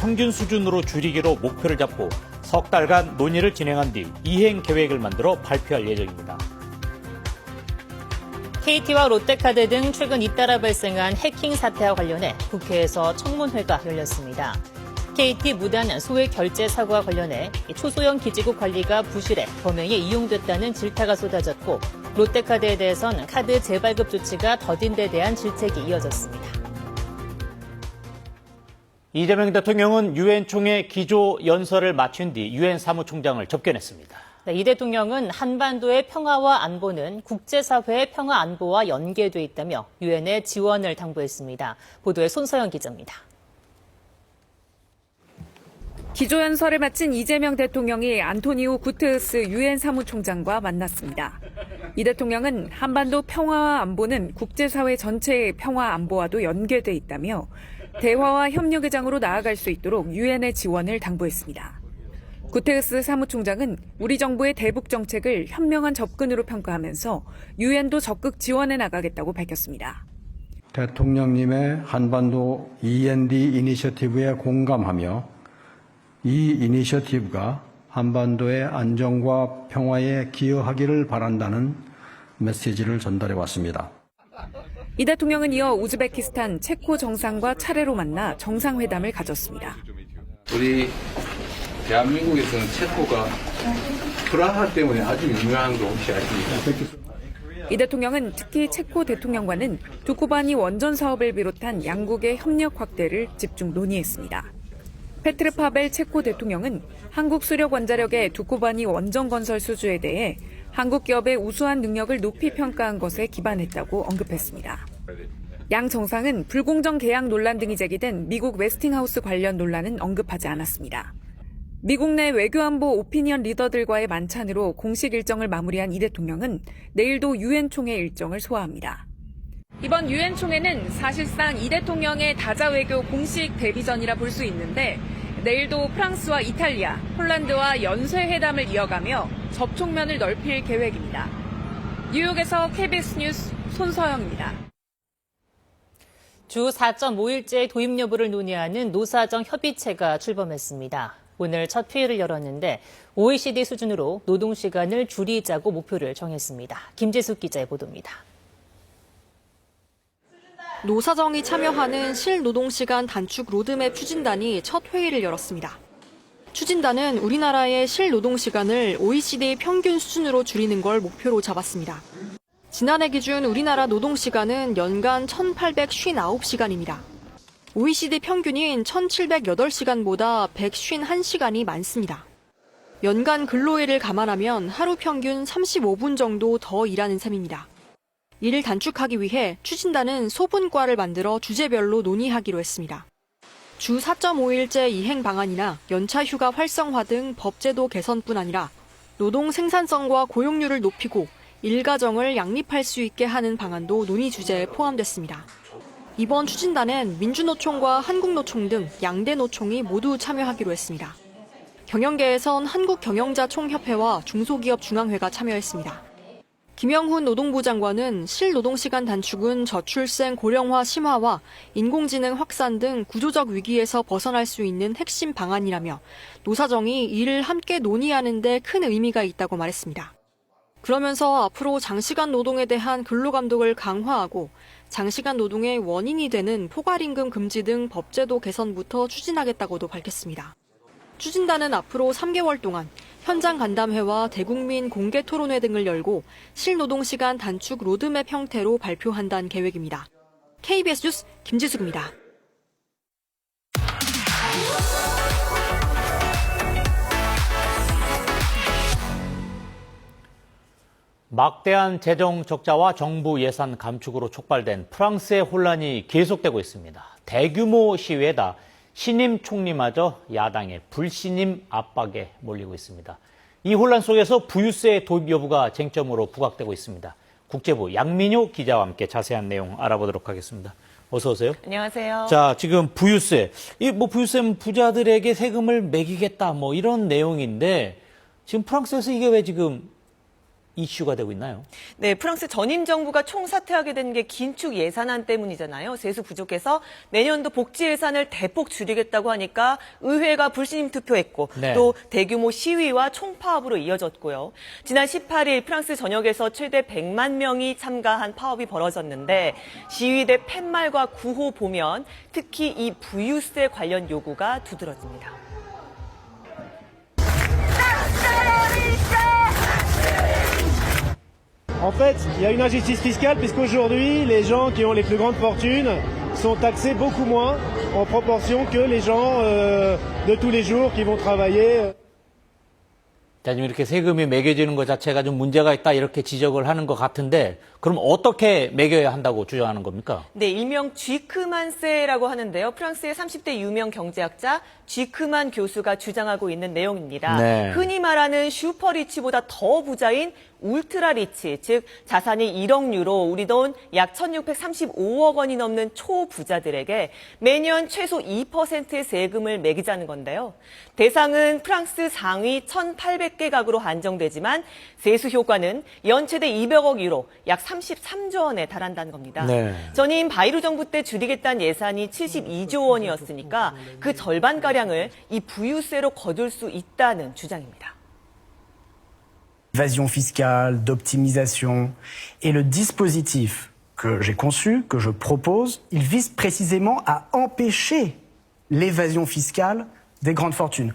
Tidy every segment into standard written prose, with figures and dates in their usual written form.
평균 수준으로 줄이기로 목표를 잡고 석 달간 논의를 진행한 뒤 이행 계획을 만들어 발표할 예정입니다. KT와 롯데카드 등 최근 잇따라 발생한 해킹 사태와 관련해 국회에서 청문회가 열렸습니다. KT 무단 소액 결제 사고와 관련해 초소형 기지국 관리가 부실해 범행에 이용됐다는 질타가 쏟아졌고 롯데카드에 대해선 카드 재발급 조치가 더딘 데 대한 질책이 이어졌습니다. 이재명 대통령은 유엔 총회 기조 연설을 마친 뒤 유엔 사무총장을 접견했습니다. 이 대통령은 한반도의 평화와 안보는 국제사회의 평화 안보와 연계돼 있다며 유엔의 지원을 당부했습니다. 보도에 손서영 기자입니다. 기조연설을 마친 이재명 대통령이 안토니오 구테르스 유엔 사무총장과 만났습니다. 이 대통령은 한반도 평화와 안보는 국제사회 전체의 평화 안보와도 연계돼 있다며 대화와 협력의 장으로 나아갈 수 있도록 유엔의 지원을 당부했습니다. 구테르스 사무총장은 우리 정부의 대북 정책을 현명한 접근으로 평가하면서 유엔도 적극 지원해 나가겠다고 밝혔습니다. 대통령님의 한반도 END 이니셔티브에 공감하며 이 이니셔티브가 한반도의 안정과 평화에 기여하기를 바란다는 메시지를 전달해 왔습니다. 이 대통령은 이어 우즈베키스탄 체코 정상과 차례로 만나 정상회담을 가졌습니다. 우리 대한민국에서는 체코가 프라하 때문에 아주 유명한 거 혹시 아십니까? 이 대통령은 특히 체코 대통령과는 두코바니 원전 사업을 비롯한 양국의 협력 확대를 집중 논의했습니다. 페트르 파벨 체코 대통령은 한국 수력 원자력의 두코바니 원전 건설 수주에 대해 한국 기업의 우수한 능력을 높이 평가한 것에 기반했다고 언급했습니다. 양 정상은 불공정 계약 논란 등이 제기된 미국 웨스팅하우스 관련 논란은 언급하지 않았습니다. 미국 내 외교안보 오피니언 리더들과의 만찬으로 공식 일정을 마무리한 이 대통령은 내일도 유엔 총회 일정을 소화합니다. 이번 유엔 총회는 사실상 이 대통령의 다자 외교 공식 데뷔전이라 볼 수 있는데 내일도 프랑스와 이탈리아, 폴란드와 연쇄회담을 이어가며 접촉면을 넓힐 계획입니다. 뉴욕에서 KBS 뉴스 손서영입니다. 주 4.5일제 도입 여부를 논의하는 노사정 협의체가 출범했습니다. 오늘 첫 회의를 열었는데 OECD 수준으로 노동시간을 줄이자고 목표를 정했습니다. 김재숙 기자의 보도입니다. 노사정이 참여하는 실노동시간 단축 로드맵 추진단이 첫 회의를 열었습니다. 추진단은 우리나라의 실노동시간을 OECD 평균 수준으로 줄이는 걸 목표로 잡았습니다. 지난해 기준 우리나라 노동시간은 연간 1,859시간입니다. OECD 평균인 1,708시간보다 151시간이 많습니다. 연간 근로일을 감안하면 하루 평균 35분 정도 더 일하는 셈입니다. 이를 단축하기 위해 추진단은 소분과를 만들어 주제별로 논의하기로 했습니다. 주 4.5일제 이행 방안이나 연차 휴가 활성화 등 법제도 개선뿐 아니라 노동 생산성과 고용률을 높이고 일가정을 양립할 수 있게 하는 방안도 논의 주제에 포함됐습니다. 이번 추진단엔 민주노총과 한국노총 등 양대 노총이 모두 참여하기로 했습니다. 경영계에선 한국경영자총협회와 중소기업중앙회가 참여했습니다. 김영훈 노동부 장관은 실노동시간 단축은 저출생 고령화 심화와 인공지능 확산 등 구조적 위기에서 벗어날 수 있는 핵심 방안이라며 노사정이 이를 함께 논의하는 데 큰 의미가 있다고 말했습니다. 그러면서 앞으로 장시간 노동에 대한 근로감독을 강화하고 장시간 노동의 원인이 되는 포괄임금 금지 등 법제도 개선부터 추진하겠다고도 밝혔습니다. 추진단은 앞으로 3개월 동안 현장 간담회와 대국민 공개 토론회 등을 열고 실노동시간 단축 로드맵 형태로 발표한다는 계획입니다. KBS 뉴스 김지숙입니다. 막대한 재정 적자와 정부 예산 감축으로 촉발된 프랑스의 혼란이 계속되고 있습니다. 대규모 시위에다 신임 총리마저 야당의 불신임 압박에 몰리고 있습니다. 이 혼란 속에서 부유세 도입 여부가 쟁점으로 부각되고 있습니다. 국제부 양민효 기자와 함께 자세한 내용 알아보도록 하겠습니다. 어서 오세요. 안녕하세요. 자, 지금 부유세. 부유세는 부자들에게 세금을 매기겠다 이런 내용인데 지금 프랑스에서 이게 왜 지금 이슈가 되고 있나요? 네, 프랑스 전임 정부가 총사퇴하게 된 게 긴축 예산안 때문이잖아요. 세수 부족해서 내년도 복지 예산을 대폭 줄이겠다고 하니까 의회가 불신임 투표했고 네. 또 대규모 시위와 총파업으로 이어졌고요. 지난 18일 프랑스 전역에서 최대 100만 명이 참가한 파업이 벌어졌는데 시위대 팻말과 구호 보면 특히 이 부유세 관련 요구가 두드러집니다. En fait, il y a une injustice fiscale puisqu'aujourd'hui, les gens qui ont les plus grandes fortunes sont taxés beaucoup moins en proportion que les gens de tous les jours qui vont travailler. 자, 지금 이렇게 세금이 매겨지는 것 자체가 좀 문제가 있다 이렇게 지적을 하는 것 같은데 그럼 어떻게 매겨야 한다고 주장하는 겁니까? 네, 일명 쥐크만세라고 하는데요. 프랑스의 30대 유명 경제학자 쥐크만 교수가 주장하고 있는 내용입니다. 네. 흔히 말하는 슈퍼리치보다 더 부자인 울트라리치, 즉 자산이 1억 유로, 우리 돈 약 1,635억 원이 넘는 초부자들에게 매년 최소 2%의 세금을 매기자는 건데요. 대상은 프랑스 상위 1,800개 가구로 한정되지만 세수 효과는 연 최대 200억 유로, 약 33조 원에 달한다는 겁니다. 네. 전임 바이루 정부 때 줄이겠다는 예산이 72조 원이었으니까 그 절반가량을 이 부유세로 거둘 수 있다는 주장입니다. Évasion fiscale, d'optimisation. Et le dispositif que j'ai conçu, que je propose, il vise précisément à empêcher l'évasion fiscale des grandes fortunes.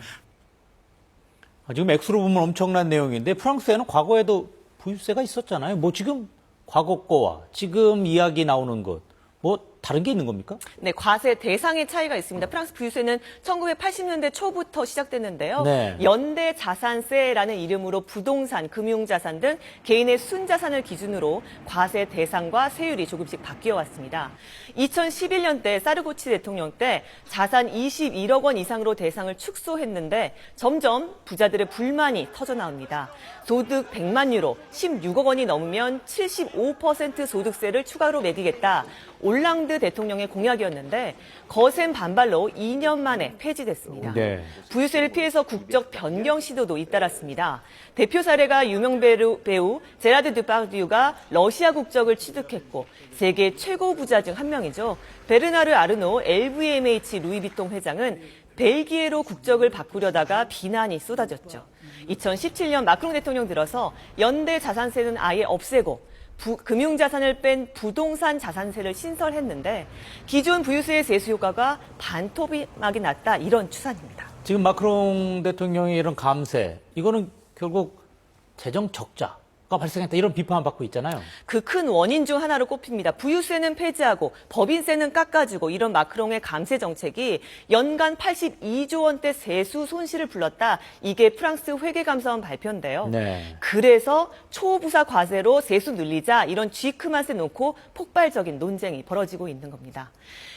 지금 액수로 보면 엄청난 내용인데 프랑스에는 과거에도 부유세가 있었잖아요. 뭐 지금 과거 거와 지금 이야기 나오는 것, 뭐 다른 게 있는 겁니까? 네, 과세 대상의 차이가 있습니다. 프랑스 부유세는 1980년대 초부터 시작됐는데요. 네. 연대 자산세라는 이름으로 부동산, 금융자산 등 개인의 순자산을 기준으로 과세 대상과 세율이 조금씩 바뀌어 왔습니다. 2011년대 사르고치 대통령 때 자산 21억 원 이상으로 대상을 축소했는데 점점 부자들의 불만이 터져나옵니다. 소득 100만 유로, 16억 원이 넘으면 75% 소득세를 추가로 매기겠다. 올랑드 대통령의 공약이었는데 거센 반발로 2년 만에 폐지됐습니다. 네. 부유세를 피해서 국적 변경 시도도 잇따랐습니다. 대표 사례가 유명 배우 제라드 드파듀가 러시아 국적을 취득했고 세계 최고 부자 중 한 명이죠. 베르나르 아르노 LVMH 루이비통 회장은 벨기에로 국적을 바꾸려다가 비난이 쏟아졌죠. 2017년 마크롱 대통령 들어서 연대 자산세는 아예 없애고 금융자산을 뺀 부동산 자산세를 신설했는데 기존 부유세의 세수 효과가 반토막이 났다 이런 추산입니다. 지금 마크롱 대통령의 이런 감세, 이거는 결국 재정 적자가 발생했다 이런 비판을 받고 있잖아요. 그 큰 원인 중 하나로 꼽힙니다. 부유세는 폐지하고 법인세는 깎아주고 이런 마크롱의 감세 정책이 연간 82조 원대 세수 손실을 불렀다. 이게 프랑스 회계감사원 발표인데요. 네. 그래서 초부자 과세로 세수 늘리자 이런 쥐크만세 놓고 폭발적인 논쟁이 벌어지고 있는 겁니다.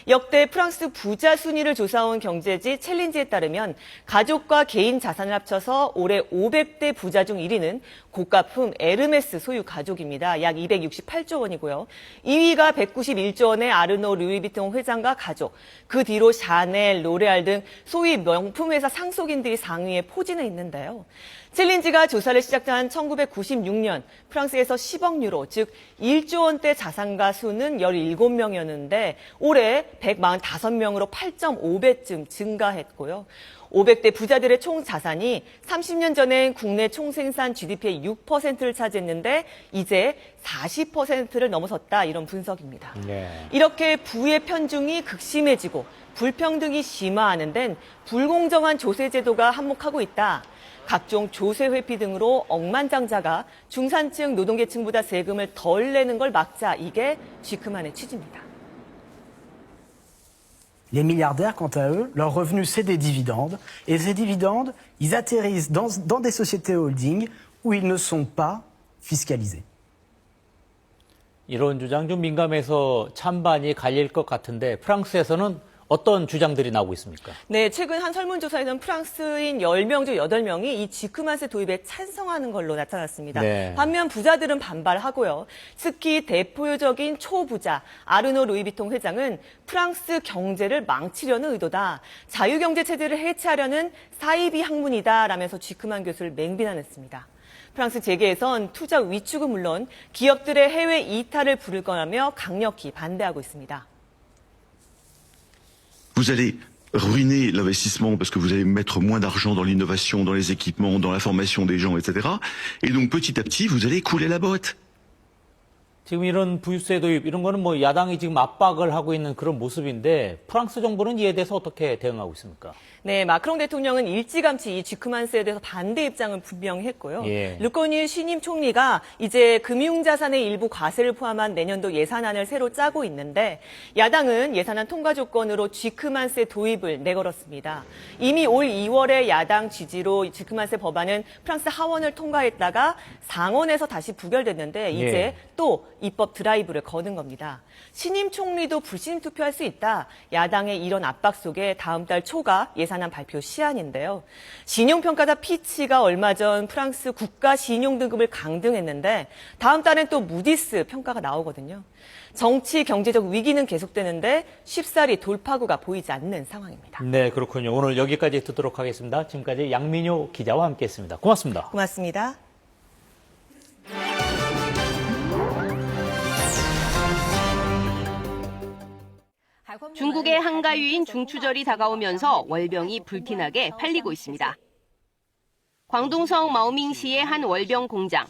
역대 프랑스 부자 순위를 조사온 경제지 챌린지에 따르면 가족과 개인 자산을 합쳐서 올해 500대 부자 중 1위는 고가품 에르메스 소유 가족입니다. 약 268조 원이고요. 2위가 191조 원의 아르노 루이비통 회장과 가족, 그 뒤로 샤넬, 로레알 등 소위 명품 회사 상속인들이 상위에 포진해 있는데요. 챌린지가 조사를 시작한 1996년 프랑스에서 10억 유로, 즉 1조 원대 자산가 수는 17명이었는데 올해 145명으로 8.5배쯤 증가했고요. 500대 부자들의 총 자산이 30년 전엔 국내 총생산 GDP의 6%를 차지했는데 이제 40%를 넘어섰다 이런 분석입니다. 네. 이렇게 부의 편중이 극심해지고 불평등이 심화하는 데는 불공정한 조세제도가 한몫하고 있다. 각종 조세 회피 등으로 억만장자가 중산층 노동계층보다 세금을 덜 내는 걸 막자. 이게 쥐크만의 취지입니다. Les milliardaires, quant à eux, leur revenu, c'est des dividendes. Et ces dividendes, ils atterrissent dans des sociétés holding où ils ne sont pas fiscalisés. 이런 주장 좀 민감해서 찬반이 갈릴 것 같은데 프랑스에서는 어떤 주장들이 나오고 있습니까? 네, 최근 한 설문조사에서는 프랑스인 10명 중 8명이 이 쥐크만세 도입에 찬성하는 걸로 나타났습니다. 네. 반면 부자들은 반발하고요. 특히 대표적인 초부자 아르노 루이비통 회장은 프랑스 경제를 망치려는 의도다. 자유경제 체제를 해체하려는 사이비 학문이다 라면서 쥐크만 교수를 맹비난했습니다. 프랑스 재계에선 투자 위축은 물론 기업들의 해외 이탈을 부를 거라며 강력히 반대하고 있습니다. Vous allez ruiner l'investissement parce que vous allez mettre moins d'argent dans l'innovation, dans les équipements, dans la formation des gens, etc. Et donc petit à petit, vous allez couler la boîte. 지금 이런 부유세 도입 이런 거는 뭐 야당이 지금 압박을 하고 있는 그런 모습인데 프랑스 정부는 이에 대해서 어떻게 대응하고 있습니까? 네, 마크롱 대통령은 일찌감치 이 쥐크만스에 대해서 반대 입장을 분명히 했고요. 예. 르꼬니 신임 총리가 이제 금융자산의 일부 과세를 포함한 내년도 예산안을 새로 짜고 있는데 야당은 예산안 통과 조건으로 쥐크만스의 도입을 내걸었습니다. 이미 올 2월에 야당 지지로 쥐크만스 법안은 프랑스 하원을 통과했다가 상원에서 다시 부결됐는데 이제 예. 또 입법 드라이브를 거는 겁니다. 신임 총리도 불신 투표할 수 있다. 야당의 이런 압박 속에 다음 달 초가 예산안 발표 시한인데요. 신용평가사 피치가 얼마 전 프랑스 국가 신용등급을 강등했는데 다음 달엔 또 무디스 평가가 나오거든요. 정치, 경제적 위기는 계속되는데 쉽사리 돌파구가 보이지 않는 상황입니다. 네, 그렇군요. 오늘 여기까지 듣도록 하겠습니다. 지금까지 양민효 기자와 함께했습니다. 고맙습니다. 고맙습니다. 중국의 한가위인 중추절이 다가오면서 월병이 불티나게 팔리고 있습니다. 광동성 마오밍시의 한 월병 공장.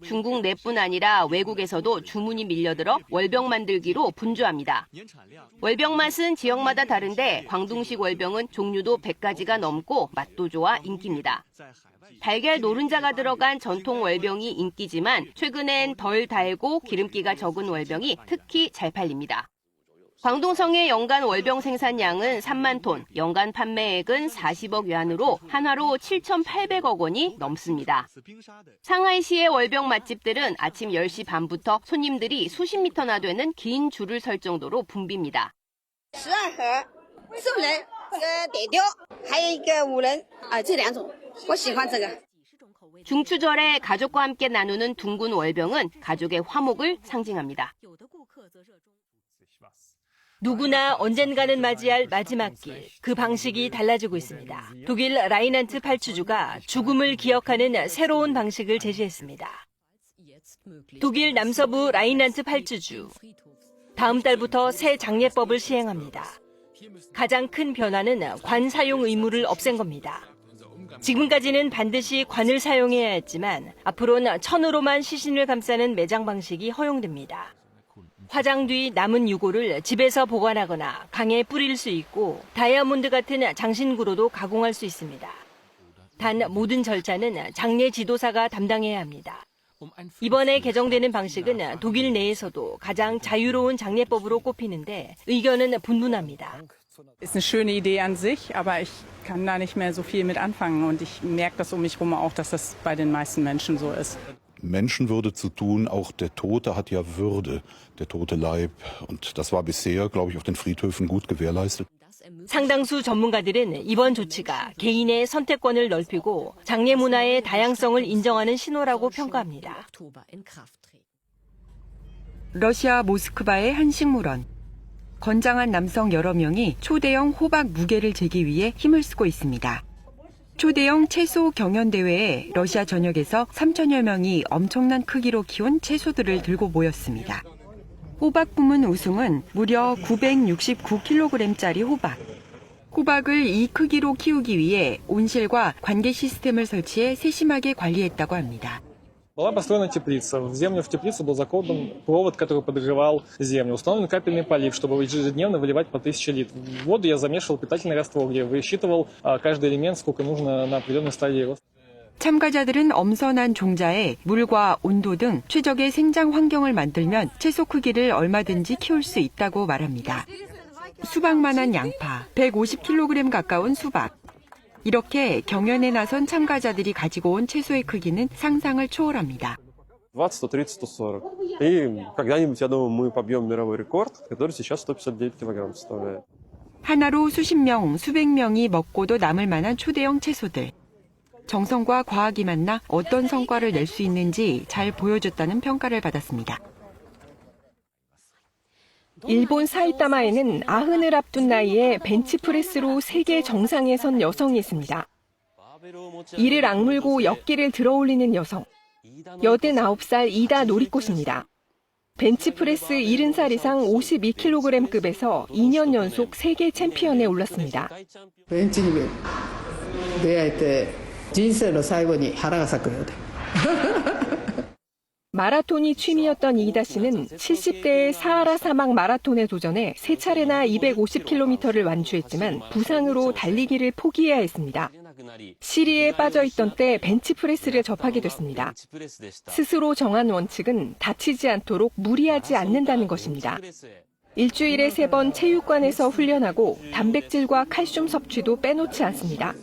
중국 내뿐 아니라 외국에서도 주문이 밀려들어 월병 만들기로 분주합니다. 월병 맛은 지역마다 다른데 광둥식 월병은 종류도 100가지가 넘고 맛도 좋아 인기입니다. 달걀 노른자가 들어간 전통 월병이 인기지만 최근엔 덜 달고 기름기가 적은 월병이 특히 잘 팔립니다. 광동성의 연간 월병 생산량은 3만 톤, 연간 판매액은 40억 위안으로 한화로 7,800억 원이 넘습니다. 상하이시의 월병 맛집들은 아침 10시 반부터 손님들이 수십 미터나 되는 긴 줄을 설 정도로 붐빕니다. 12盒4人得雕还有一个5人这2种我喜欢这个 중추절에 가족과 함께 나누는 둥근 월병은 가족의 화목을 상징합니다. 누구나 언젠가는 맞이할 마지막 길, 그 방식이 달라지고 있습니다. 독일 라인한트 팔주주가 죽음을 기억하는 새로운 방식을 제시했습니다. 독일 남서부 라인한트 팔주주, 다음 달부터 새 장례법을 시행합니다. 가장 큰 변화는 관 사용 의무를 없앤 겁니다. 지금까지는 반드시 관을 사용해야 했지만 앞으로는 천으로만 시신을 감싸는 매장 방식이 허용됩니다. 화장 뒤 남은 유골을 집에서 보관하거나 강에 뿌릴 수 있고 다이아몬드 같은 장신구로도 가공할 수 있습니다. 단 모든 절차는 장례 지도사가 담당해야 합니다. 이번에 개정되는 방식은 독일 내에서도 가장 자유로운 장례법으로 꼽히는데 의견은 분분합니다. Ist eine schöne Idee an sich, aber ich kann da nicht mehr so viel mit anfangen und ich merke das um mich herum auch, dass das bei den meisten Menschen so ist. Menschenwürde zu tun, auch der Tote hat ja Würde, der tote Leib. Und das war bisher, glaube ich, auf den Friedhöfen gut gewährleistet. 상당수 전문가들은 이번 조치가 개인의 선택권을 넓히고 장례 문화의 다양성을 인정하는 신호라고 평가합니다. 러시아 모스크바의 한 식물원. 건장한 남성 여러 명이 초대형 호박 무게를 재기 위해 힘을 쓰고 있습니다. 초대형 채소 경연대회에 러시아 전역에서 3천여 명이 엄청난 크기로 키운 채소들을 들고 모였습니다. 호박 부문 우승은 무려 969kg짜리 호박. 호박을 이 크기로 키우기 위해 온실과 관계 시스템을 설치해 세심하게 관리했다고 합니다. Была построена теплица. В землю в теплицу был закопан провод, который подогревал землю. Установлен капельный полив, чтобы ежедневно выливать по 1000 литров. В воду я замешивал питательный раствор, где высчитывал каждый элемент, сколько нужно на определенной стадии роста. 참가자들은 엄선한 종자에 물과 온도 등 최적의 생장 환경을 만들면 채소 크기를 얼마든지 키울 수 있다고 말합니다. 수박만한 양파, 150kg 가까운 수박. 이렇게 경연에 나선 참가자들이 가지고 온 채소의 크기는 상상을 초월합니다. 20, 130, 140. И когда-нибудь, я думаю, мы побьем мировой рекорд, который сейчас 159 килограмм составляет. 하나로 수십 명, 수백 명이 먹고도 남을 만한 초대형 채소들. 정성과 과학이 만나 어떤 성과를 낼 수 있는지 잘 보여줬다는 평가를 받았습니다. 일본 사이타마에는 90을 앞둔 나이에 벤치프레스로 세계 정상에 선 여성이 있습니다. 이를 악물고 역기를 들어올리는 여성. 89살 이다 노리꽃입니다. 벤치프레스 70살 이상 52kg급에서 2년 연속 세계 챔피언에 올랐습니다. ベンチに出会えて人生の最後に花が咲くようで 마라톤이 취미였던 이이다 씨는 70대의 사하라 사막 마라톤에 도전해 3차례나 250km를 완주했지만 부상으로 달리기를 포기해야 했습니다. 시리에 빠져있던 때 벤치프레스를 접하게 됐습니다. 스스로 정한 원칙은 다치지 않도록 무리하지 않는다는 것입니다. 일주일에 3번 체육관에서 훈련하고 단백질과 칼슘 섭취도 빼놓지 않습니다.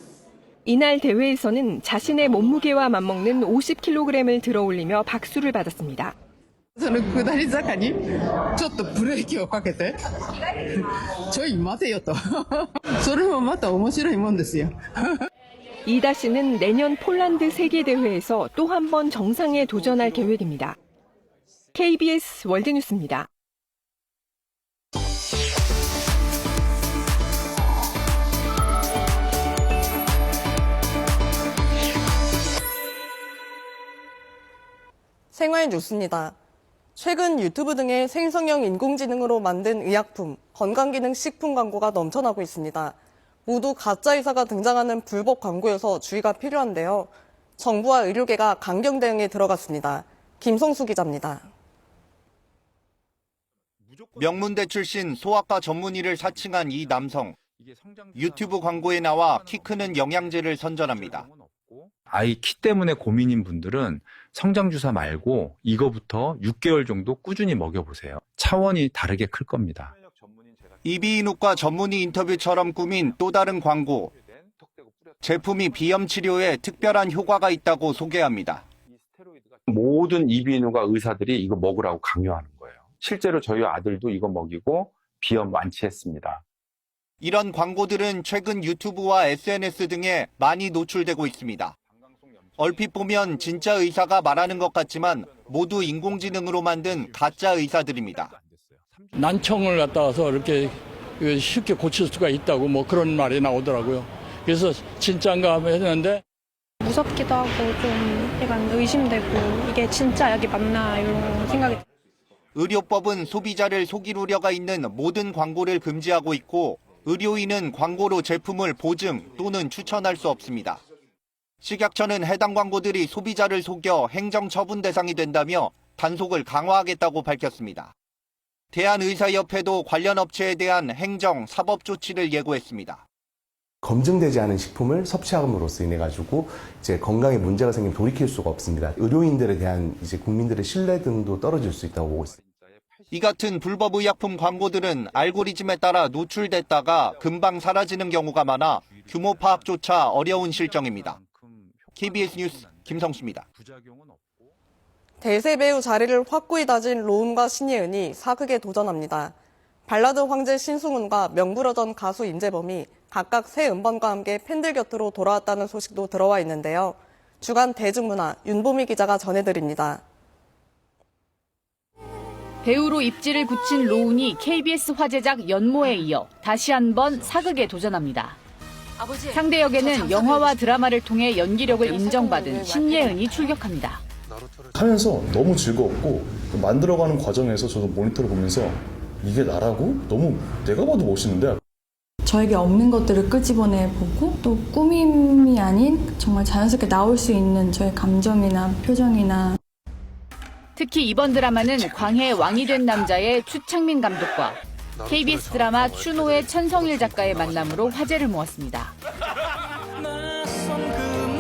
이날 대회에서는 자신의 몸무게와 맞먹는 50kg을 들어올리며 박수를 받았습니다. その下り坂にちょっとブレーキをかけてちょい待てよとそれもまた面白いもんですよ. 이다 씨는 내년 폴란드 세계대회에서 또 한 번 정상에 도전할 계획입니다. KBS 월드뉴스입니다. 생활 뉴스입니다. 최근 유튜브 등의 생성형 인공지능으로 만든 의약품, 건강기능 식품 광고가 넘쳐나고 있습니다. 모두 가짜 의사가 등장하는 불법 광고여서 주의가 필요한데요. 정부와 의료계가 강경 대응에 들어갔습니다. 김성수 기자입니다. 명문대 출신 소아과 전문의를 사칭한 이 남성. 유튜브 광고에 나와 키 크는 영양제를 선전합니다. 아이 키 때문에 고민인 분들은 성장주사 말고 이거부터 6개월 정도 꾸준히 먹여보세요. 차원이 다르게 클 겁니다. 이비인후과 전문의 인터뷰처럼 꾸민 또 다른 광고. 제품이 비염 치료에 특별한 효과가 있다고 소개합니다. 모든 이비인후과 의사들이 이거 먹으라고 강요하는 거예요. 실제로 저희 아들도 이거 먹이고 비염 완치했습니다. 이런 광고들은 최근 유튜브와 SNS 등에 많이 노출되고 있습니다. 얼핏 보면 진짜 의사가 말하는 것 같지만 모두 인공지능으로 만든 가짜 의사들입니다. 난청을 갖다서 이렇게 쉽게 고칠 수가 있다고 뭐 그런 말이 나오더라고요. 그래서 진짜인가 했는데 무섭기도 하고 좀 약간 의심되고 이게 진짜 약이 맞나 이런 생각이. 의료법은 소비자를 속일 우려가 있는 모든 광고를 금지하고 있고 의료인은 광고로 제품을 보증 또는 추천할 수 없습니다. 식약처는 해당 광고들이 소비자를 속여 행정처분 대상이 된다며 단속을 강화하겠다고 밝혔습니다. 대한의사협회도 관련 업체에 대한 행정, 사법 조치를 예고했습니다. 검증되지 않은 식품을 섭취함으로써 인해 가지고 이제 건강에 문제가 생기면 돌이킬 수가 없습니다. 의료인들에 대한 이제 국민들의 신뢰 등도 떨어질 수 있다고 보고 있습니다. 이 같은 불법 의약품 광고들은 알고리즘에 따라 노출됐다가 금방 사라지는 경우가 많아 규모 파악조차 어려운 실정입니다. KBS 뉴스 김성수입니다. 대세 배우 자리를 확고히 다진 로운과 신예은이 사극에 도전합니다. 발라드 황제 신승훈과 명불허전 가수 임재범이 각각 새 음반과 함께 팬들 곁으로 돌아왔다는 소식도 들어와 있는데요. 주간 대중문화 윤보미 기자가 전해드립니다. 배우로 입지를 굳힌 로운이 KBS 화제작 연모에 이어 다시 한번 사극에 도전합니다. 상대 역에는 영화와 드라마를 통해 연기력을 인정받은 신예은이 출격합니다. 하면서 너무 즐거웠고 만들어가는 과정에서 저도 모니터를 보면서 이게 나라고? 너무 내가 봐도 멋있는데? 저에게 없는 것들을 끄집어내보고 또 꾸밈이 아닌 정말 자연스럽게 나올 수 있는 저의 감정이나 표정이나. 특히 이번 드라마는 광해의 왕이 된 남자의 추창민 감독과 KBS 드라마 추노의 천성일 작가의 만남으로 화제를 모았습니다.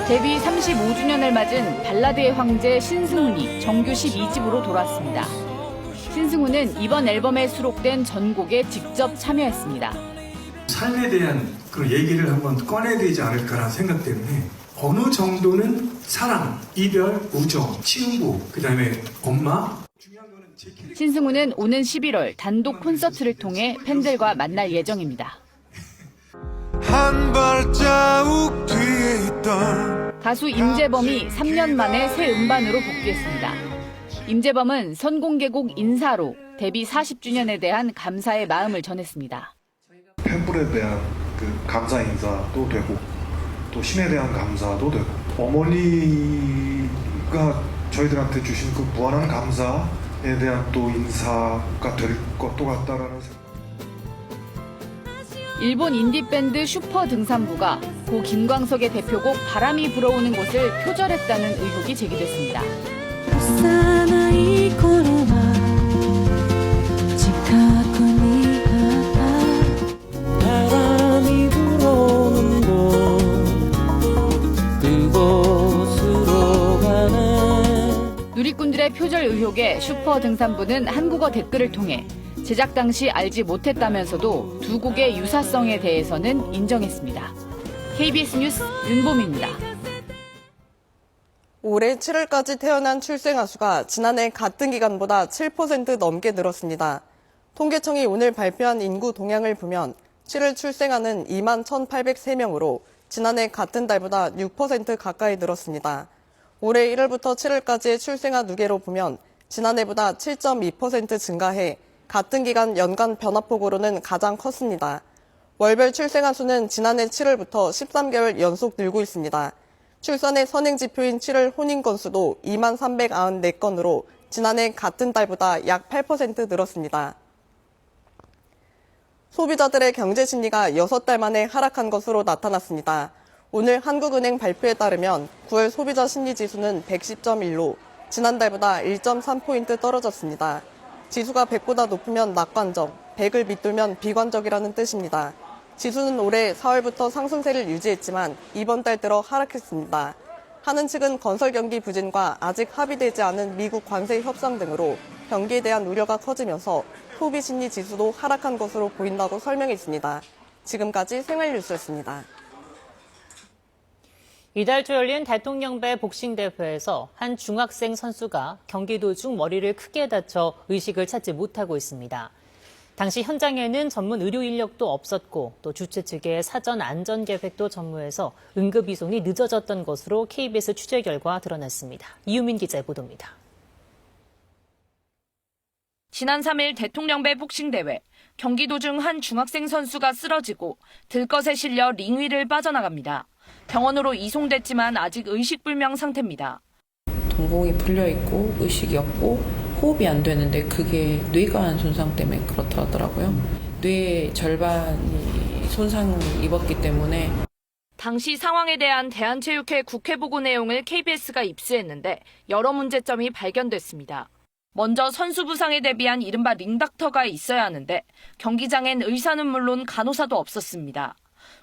데뷔 35주년을 맞은 발라드의 황제 신승훈이 정규 12집으로 돌아왔습니다. 신승훈은 이번 앨범에 수록된 전곡에 직접 참여했습니다. 삶에 대한 그 얘기를 한번 꺼내야 되지 않을까라는 생각 때문에 어느 정도는 사랑, 이별, 우정, 친구, 그다음에 엄마. 신승훈은 오는 11월 단독 콘서트를 통해 팬들과 만날 예정입니다. 한 발자국 뒤에 있던 가수 임재범이 3년 만에 새 음반으로 복귀했습니다. 임재범은 선공개곡 인사로 데뷔 40주년에 대한 감사의 마음을 전했습니다. 팬분에 대한 그 감사 인사도 되고 또 신에 대한 감사도 되고 어머니가 저희들한테 주신 그 무한한 감사에 대한 또 인사가 될 것도 같다라는 생각. 일본 인디밴드 슈퍼 등산부가 고 김광석의 대표곡 바람이 불어오는 곳을 표절했다는 의혹이 제기됐습니다. 바람이 불어오는 곳 그곳으로 가네. 누리꾼들의 표절 의혹에 슈퍼 등산부는 한국어 댓글을 통해 제작 당시 알지 못했다면서도 두 곡의 유사성에 대해서는 인정했습니다. KBS 뉴스 윤봄입니다. 올해 7월까지 태어난 출생아 수가 지난해 같은 기간보다 7% 넘게 늘었습니다. 통계청이 오늘 발표한 인구 동향을 보면 7월 출생아는 2만 1,803명으로 지난해 같은 달보다 6% 가까이 늘었습니다. 올해 1월부터 7월까지의 출생아 누계로 보면 지난해보다 7.2% 증가해 같은 기간 연간 변화폭으로는 가장 컸습니다. 월별 출생아 수는 지난해 7월부터 13개월 연속 늘고 있습니다. 출산의 선행지표인 7월 혼인 건수도 2만 394건으로 지난해 같은 달보다 약 8% 늘었습니다. 소비자들의 경제 심리가 6달 만에 하락한 것으로 나타났습니다. 오늘 한국은행 발표에 따르면 9월 소비자 심리지수는 110.1로 지난달보다 1.3포인트 떨어졌습니다. 지수가 100보다 높으면 낙관적, 100을 밑돌면 비관적이라는 뜻입니다. 지수는 올해 4월부터 상승세를 유지했지만 이번 달 들어 하락했습니다. 하는 측은 건설 경기 부진과 아직 합의되지 않은 미국 관세 협상 등으로 경기에 대한 우려가 커지면서 소비 심리 지수도 하락한 것으로 보인다고 설명했습니다. 지금까지 생활뉴스였습니다. 이달 초 열린 대통령배 복싱 대회에서 한 중학생 선수가 경기 도중 머리를 크게 다쳐 의식을 찾지 못하고 있습니다. 당시 현장에는 전문 의료 인력도 없었고 또 주최 측의 사전 안전 계획도 전무해서 응급 이송이 늦어졌던 것으로 KBS 취재 결과 드러났습니다. 이유민 기자의 보도입니다. 지난 3일 대통령배 복싱 대회, 경기 도중 한 중학생 선수가 쓰러지고 들것에 실려 링 위를 빠져나갑니다. 병원으로 이송됐지만 아직 의식불명 상태입니다. 동공이 풀려있고 의식이 없고 호흡이 안 되는데 그게 뇌관 손상 때문에 그렇다 하더라고요. 뇌 절반이 손상을 입었기 때문에. 당시 상황에 대한 대한체육회 국회 보고 내용을 KBS가 입수했는데 여러 문제점이 발견됐습니다. 먼저 선수 부상에 대비한 이른바 링닥터가 있어야 하는데 경기장엔 의사는 물론 간호사도 없었습니다.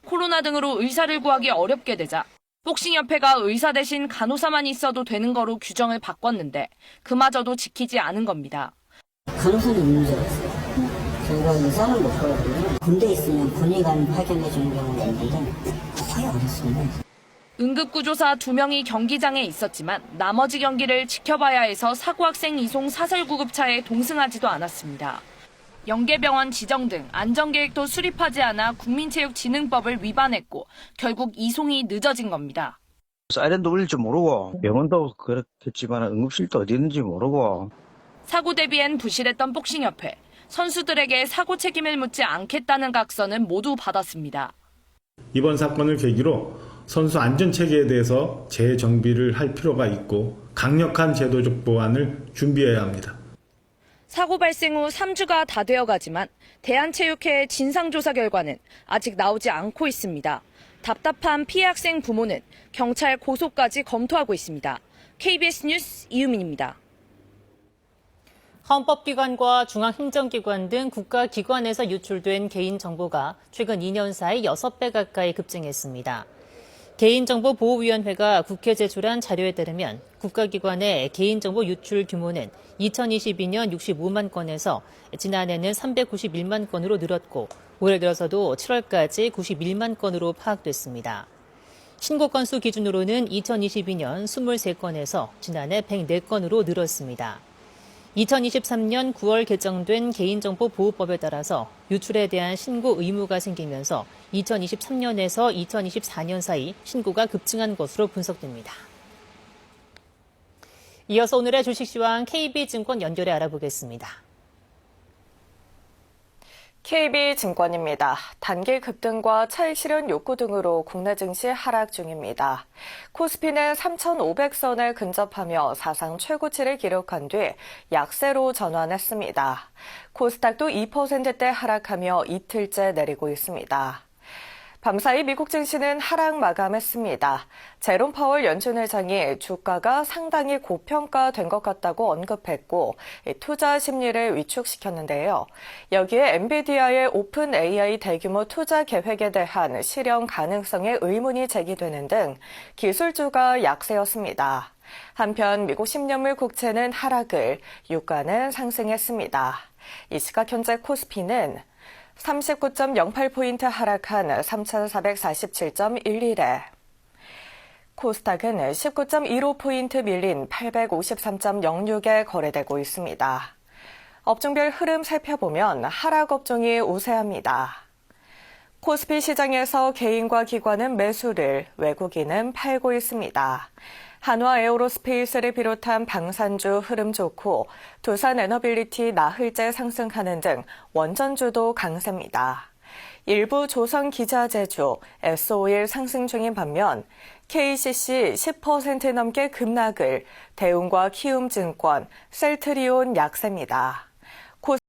코로나 등으로 의사를 구하기 어렵게 되자 복싱협회가 의사 대신 간호사만 있어도 되는 거로 규정을 바꿨는데 그마저도 지키지 않은 겁니다. 간호사는 문제가 있어요. 저희가 의사는 못 보거든요. 군대에 있으면 군의관 파견해 주는 경우가 있는데 거의 안 했습니다. 응급구조사 2명이 경기장에 있었지만 나머지 경기를 지켜봐야 해서 사고학생 이송 사설구급차에 동승하지도 않았습니다. 연계병원 지정 등 안전계획도 수립하지 않아 국민체육진흥법을 위반했고 결국 이송이 늦어진 겁니다. 사이렌도 울릴 줄 모르고 병원도 그렇겠지만 응급실도 어디 있는지 모르고. 사고 대비엔 부실했던 복싱협회. 선수들에게 사고 책임을 묻지 않겠다는 각서는 모두 받았습니다. 이번 사건을 계기로 선수 안전체계에 대해서 재정비를 할 필요가 있고 강력한 제도적 보완을 준비해야 합니다. 사고 발생 후 3주가 다 되어가지만 대한체육회의 진상조사 결과는 아직 나오지 않고 있습니다. 답답한 피해 학생 부모는 경찰 고소까지 검토하고 있습니다. KBS 뉴스 이유민입니다. 헌법기관과 중앙행정기관 등 국가기관에서 유출된 개인정보가 최근 2년 사이 6배 가까이 급증했습니다. 개인정보보호위원회가 국회에 제출한 자료에 따르면 국가기관의 개인정보 유출 규모는 2022년 65만 건에서 지난해는 391만 건으로 늘었고 올해 들어서도 7월까지 91만 건으로 파악됐습니다. 신고 건수 기준으로는 2022년 23건에서 지난해 104건으로 늘었습니다. 2023년 9월 개정된 개인정보보호법에 따라서 유출에 대한 신고 의무가 생기면서 2023년에서 2024년 사이 신고가 급증한 것으로 분석됩니다. 이어서 오늘의 주식시황 KB증권 연결해 알아보겠습니다. KB증권입니다. 단기 급등과 차익 실현 욕구 등으로 국내 증시 하락 중입니다. 코스피는 3,500선을 근접하며 사상 최고치를 기록한 뒤 약세로 전환했습니다. 코스닥도 2%대 하락하며 이틀째 내리고 있습니다. 밤사이 미국 증시는 하락 마감했습니다. 제롬 파월 연준 의장이 주가가 상당히 고평가된 것 같다고 언급했고 투자 심리를 위축시켰는데요. 여기에 엔비디아의 오픈 AI 대규모 투자 계획에 대한 실현 가능성에 의문이 제기되는 등 기술주가 약세였습니다. 한편 미국 10년물 국채는 하락을, 유가는 상승했습니다. 이 시각 현재 코스피는 39.08포인트 하락한 3,447.11에 코스닥은 19.15포인트 밀린 853.06에 거래되고 있습니다. 업종별 흐름 살펴보면 하락 업종이 우세합니다. 코스피 시장에서 개인과 기관은 매수를, 외국인은 팔고 있습니다. 한화 에어로스페이스를 비롯한 방산주 흐름 좋고 두산 에너빌리티 나흘째 상승하는 등 원전주도 강세입니다. 일부 조선 기자재주, S-오일 상승 중인 반면 KCC 10% 넘게 급락을, 대웅과 키움증권, 셀트리온 약세입니다.